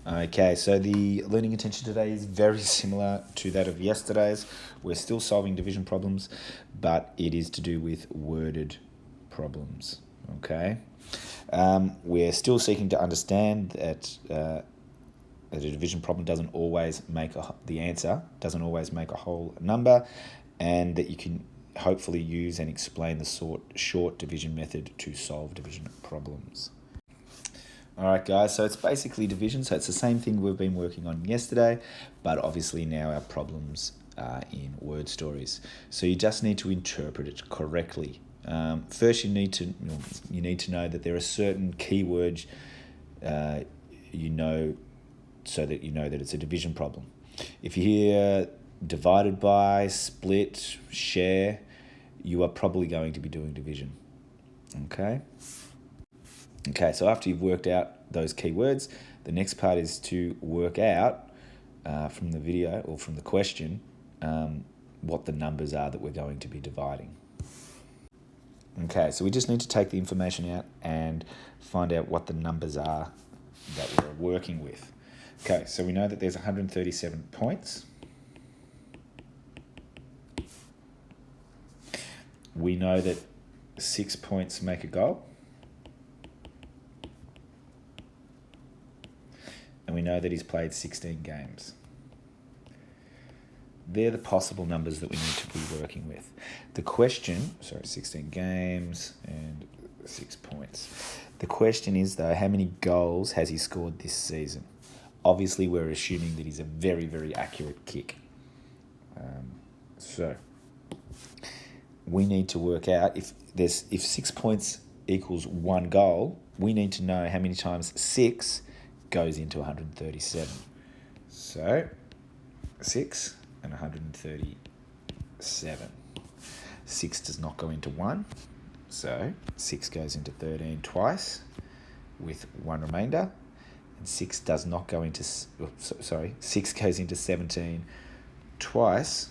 Okay, so the learning intention today is very similar to that of yesterday's. We're still solving division problems, but it is to do with worded problems. Okay, we're still seeking to understand that a division problem doesn't always make the answer doesn't always make a whole number, and that you can hopefully use and explain the short division method to solve division problems. Alright guys, so it's basically division, so it's the same thing we've been working on yesterday, but obviously now our problems are in word stories. So you just need to interpret it correctly. First you need to know that there are certain keywords so that you know that it's a division problem. If you hear divided by, split, share, you are probably going to be doing division. Okay, so after you've worked out those keywords, the next part is to work out from the video or from the question what the numbers are that we're going to be dividing. Okay, so we just need to take the information out and find out what the numbers are that we're working with. Okay, so we know that there's 137 points. We know that 6 points make a goal. And we know that he's played 16 games. They're the possible numbers that we need to be working with. The question, 16 games and 6 points. The question is, though, how many goals has he scored this season? Obviously, we're assuming that he's a very, very accurate kick. So we need to work out if 6 points equals 1 goal, we need to know how many times 6 goes into 137. So 6 and 137. 6 does not go into 1, so 6 goes into 13 twice with 1 remainder, and 6 does not go into 6 goes into 17 twice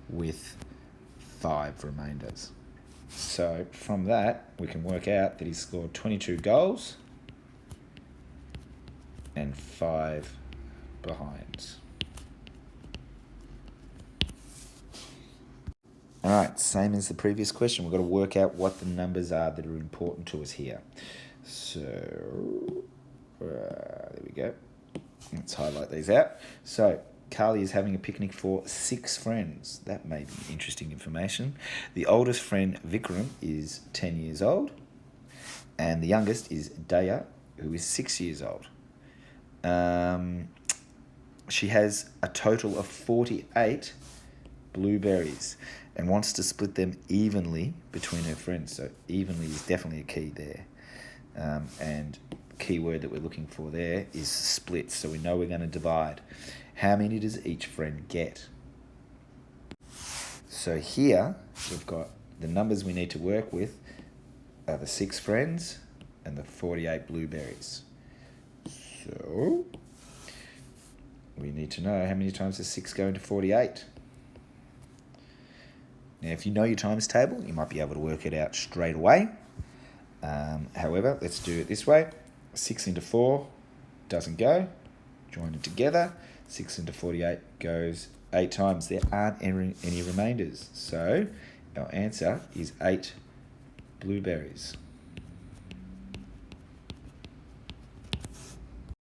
with 5 remainders. So from that we can work out that he scored 22 goals and 5 behinds. Alright, same as the previous question. We've got to work out what the numbers are that are important to us here. So, there we go. Let's highlight these out. So, Carly is having a picnic for 6 friends. That may be interesting information. The oldest friend, Vikram, is 10 years old. And the youngest is Daya, who is 6 years old. She has a total of 48 blueberries and wants to split them evenly between her friends. So evenly is definitely a key there. And the key word that we're looking for there is split. So we know we're going to divide. How many does each friend get? So here we've got the numbers we need to work with are the 6 friends and the 48 blueberries. So we need to know how many times does 6 go into 48. Now, if you know your times table, you might be able to work it out straight away. However, let's do it this way. 6 into 4 doesn't go. Join it together. 6 into 48 goes 8 times. There aren't any remainders. So our answer is 8 blueberries.